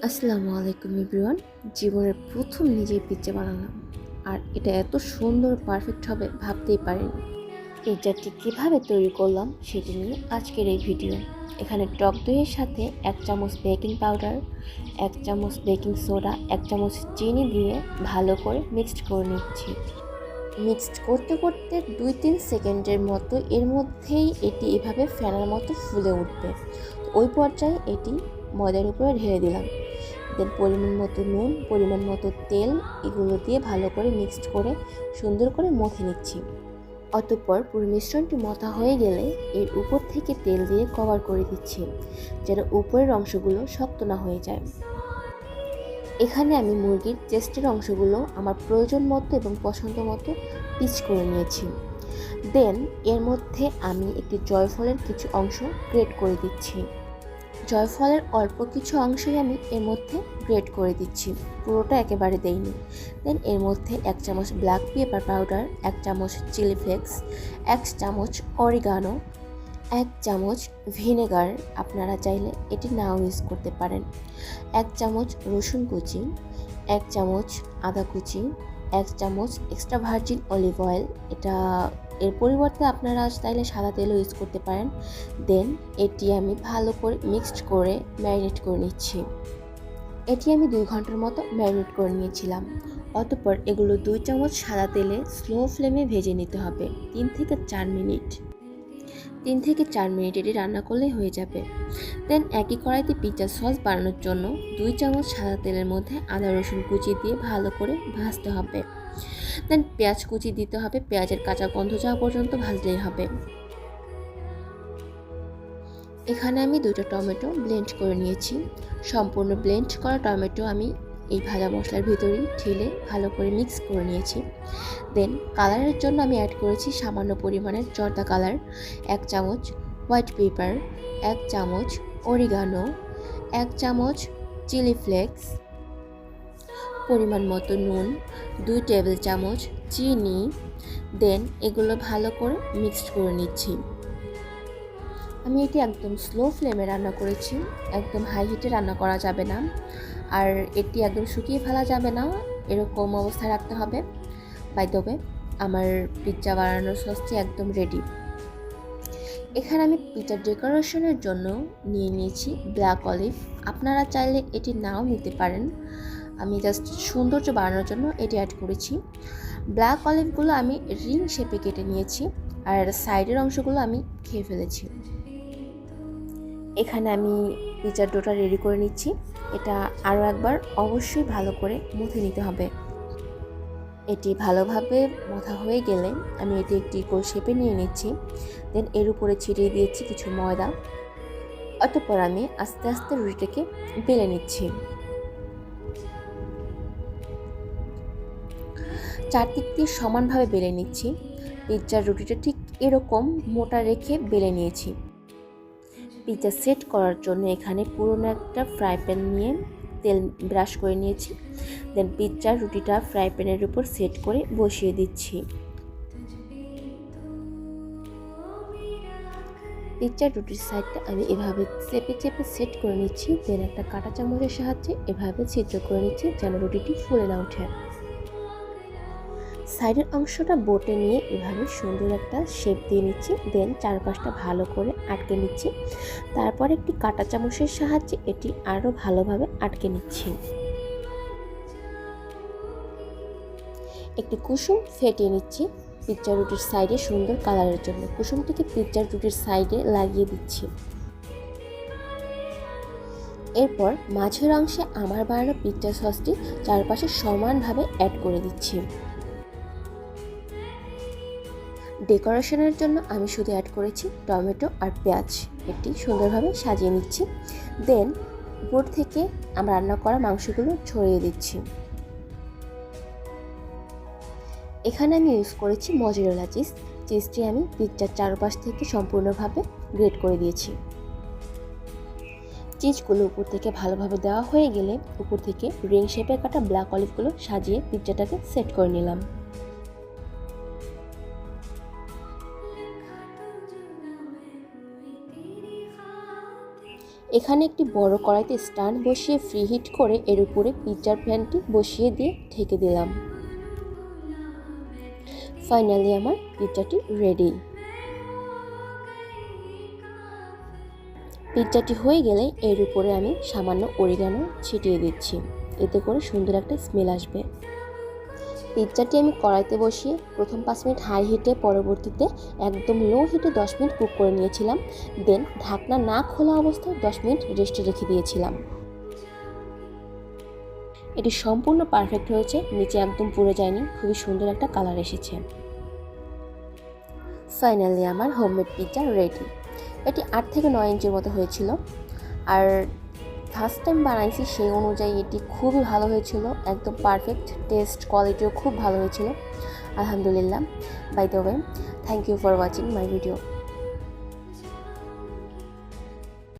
আসসালামু আলাইকুম এভরিওয়ান। জীবনের প্রথম নিজেই পিৎজা বানালাম, আর এটা এত সুন্দর পারফেক্ট হবে ভাবতেই পারিনি। পিৎজাটি কীভাবে তৈরি করলাম সেটি নিয়ে আজকের এই ভিডিও। এখানে টক দইয়ের সাথে 1 চামচ বেকিং পাউডার, 1 চামচ বেকিং সোডা, 1 চামচ চিনি দিয়ে ভালো করে মিক্সড করে নিচ্ছি। মিক্সড করতে করতে 2-3 সেকেন্ডের মতো এর মধ্যেই এটি এভাবে ফেনার মতো ফুলে উঠবে। ওই পর্যায়ে এটি ময়দার উপরে ঢেলে দিলাম। দেন পরিমাণ মতো নুন, পরিমাণ মতো তেল, এগুলো দিয়ে ভালো করে মিক্সড করে সুন্দর করে মথে নিচ্ছি। অতঃপর পুরো মিশ্রণটি মথা হয়ে গেলে এর উপর থেকে তেল দিয়ে কভার করে দিচ্ছি, যেন উপরের অংশগুলো শক্ত না হয়ে যায়। এখানে আমি মুরগির চেস্টের অংশগুলো আমার প্রয়োজন মতো এবং পছন্দ মতো পিচ করে নিয়েছি। দেন এর মধ্যে আমি একটি জয়ফলের কিছু অংশ গ্রেট করে দিচ্ছি। জয়ফলের অল্প কিছু অংশই আমি এর মধ্যে গ্রেট করে দিচ্ছি, পুরোটা একেবারে দেইনি। দেন এর মধ্যে 1 চামচ ব্ল্যাক পেপার পাউডার, 1 চামচ চিলি ফ্লেক্স, 1 চামচ অরিগানো, 1 চামচ ভিনেগার, আপনারা চাইলে এটি নাও ইউজ করতে পারেন, 1 চামচ রসুন কুচি, 1 চামচ আদা কুচি, 1 চামচ এক্সট্রা ভার্জিন অলিভ অয়েল, এর পরিবর্তে আপনারা চাইলে সাদা তেলও ইউজ করতে পারেন। দেন এটি আমি ভালো করে মিক্সড করে ম্যারিনেট করে নিচ্ছি। এটি আমি 2 ঘন্টার মতো ম্যারিনেট করে নিয়েছিলাম। অতঃপর এগুলো 2 চামচ সাদা তেলে স্লো ফ্লেমে ভেজে নিতে হবে 3 থেকে 4 মিনিট। 3 থেকে 4 মিনিট এটি রান্না করলেই হয়ে যাবে। দেন একই কড়াইতে পিৎজা সস বানানোর জন্য 2 চামচ সাদা তেলের মধ্যে আদা রসুন কুচি দিয়ে ভালো করে ভাজতে হবে। দেন পেঁয়াজ কুচি দিতে হবে, পেঁয়াজের কাঁচা গন্ধ যাওয়া পর্যন্ত ভাজলেই হবে। এখানে আমি 2টা টমেটো ব্লেন্ড করে নিয়েছি। সম্পূর্ণ ব্লেন্ড করা টমেটো আমি এই ভাজা মশলার ভিতরেই ঢেলে ভালো করে মিক্স করে নিয়েছি। দেন কালারের জন্য আমি অ্যাড করেছি সামান্য পরিমাণের জর্দা কালার, 1 চামচ হোয়াইট পেপার, 1 চামচ অরিগানো, 1 চামচ চিলি ফ্লেক্স, পরিমাণ মতো নুন, 2 টেবিল চামচ চিনি। দেন এগুলো ভালো করে মিক্সড করে নিচ্ছি। আমি এটি একদম স্লো ফ্লেমে রান্না করেছি, একদম হাই হিটে রান্না করা যাবে না, আর এটি একদম শুকিয়ে ফেলা যাবে না, এরকম অবস্থায় রাখতে হবে। বাই দ্য ওয়ে, আমার পিৎজা বানানোর সসটি একদম রেডি। এখানে আমি পিৎজার ডেকোরেশনের জন্য নিয়ে নিয়েছি ব্ল্যাক অলিভ, আপনারা চাইলে এটি নাও নিতে পারেন, আমি জাস্ট সৌন্দর্য বাড়ানোর জন্য এটি অ্যাড করেছি। ব্ল্যাক অলিভগুলো আমি রিং শেপে কেটে নিয়েছি, আর সাইডের অংশগুলো আমি খেয়ে ফেলেছি। এখানে আমি পিৎজার ডোটা রেডি করে নিচ্ছি। এটা আরও একবার অবশ্যই ভালো করে মুথে নিতে হবে। এটি ভালোভাবে মথা হয়ে গেলে আমি এটি একটি গোল শেপে নিয়ে নিচ্ছি। দেন এর উপরে ছিটিয়ে দিয়েছি কিছু ময়দা। অতঃপর আমি আস্তে আস্তে রুটিটাকে বেলে নিচ্ছি। চারদিক দিয়ে সমানভাবে বেলে নিচ্ছি। পিৎজার রুটিটা ঠিক এরকম মোটা রেখে বেলে নিয়েছি। পিৎজা সেট করার জন্য এখানে পুরনো একটা ফ্রাই প্যান নিয়ে তেল ব্রাশ করে নিয়েছি। দেন পিৎজার রুটিটা ফ্রাই প্যানের উপর সেট করে বসিয়ে দিচ্ছি। পিৎজার রুটির সাইডটা আমি এভাবে চেপে চেপে সেট করে নিচ্ছি। দেন একটা কাঁটা চামচের সাহায্যে এভাবে ছিদ্র করে নিচ্ছি যেন রুটিটি ফুলে না ওঠে। সাইডের অংশটা বোটে নিয়ে এভাবে সুন্দর একটা শেপ দিয়ে নিচ্ছি। দেন চারপাশটা ভালো করে আটকে নিচ্ছি। তারপর একটি কাঁটা চামচের সাহায্যে এটি আরও ভালোভাবে আটকে নিচ্ছি। একটি কুসুম ফেটিয়ে নিচ্ছি পিৎজা রুটির সাইডে সুন্দর কালারের জন্য। কুসুমটিকে পিৎজার রুটির সাইডে লাগিয়ে দিচ্ছি। এরপর মাঝের অংশে আমার বানানো পিৎজা সসটি চারপাশে সমানভাবে অ্যাড করে দিচ্ছি। ডেকোরেশনের জন্য আমি শুধু অ্যাড করেছি টমেটো আর পেঁয়াজ। এটি সুন্দরভাবে সাজিয়ে নিচ্ছি। দেন উপর থেকে আমরা রান্না করা মাংসগুলো ছড়িয়ে দিচ্ছি। এখানে আমি ইউজ করেছি মজেরেলা চিজ। চিজটি আমি পিৎজার চারপাশ থেকে সম্পূর্ণভাবে গ্রেট করে দিয়েছি। চিজগুলো উপর থেকে ভালোভাবে দেওয়া হয়ে গেলে উপর থেকে রিং শেপে কাটা ব্ল্যাক অলিভগুলো সাজিয়ে পিৎজাটাকে সেট করে নিলাম। এখানে একটি বড় কড়াইতে স্ট্যান্ড বসিয়ে ফ্রি হিট করে এর উপরে পিৎজার প্যানটি বসিয়ে দিয়ে ঢেকে দিলাম। ফাইনালি আমার পিৎজাটি রেডি। পিৎজাটি হয়ে গেলে এর উপরে আমি সামান্য অরিগানো ছিটিয়ে দিচ্ছি, এতে করে সুন্দর একটা স্মেল আসবে। পিৎজাটি আমি কড়াইতে বসিয়ে প্রথম 5 মিনিট হাই হিটে, পরবর্তীতে একদম লো হিটে 10 মিনিট কুক করে নিয়েছিলাম। দেন ঢাকনা না খোলা অবস্থায় 10 মিনিট রেস্টে রেখে দিয়েছিলাম। এটি সম্পূর্ণ পারফেক্ট হয়েছে, নিচে একদম পুড়ে যায়নি, খুবই সুন্দর একটা কালার এসেছে। ফাইনালি আমার হোমমেড পিৎজা রেডি। এটি 8 থেকে 9 ইঞ্চির মতো হয়েছিল, আর ফার্স্ট টাইম বানাইছি সেই অনুযায়ী এটি খুবই ভালো হয়েছিল, একদম পারফেক্ট। টেস্ট কোয়ালিটিও খুব ভালো হয়েছিল, আলহামদুলিল্লাহ। By the way, thank you for watching my video.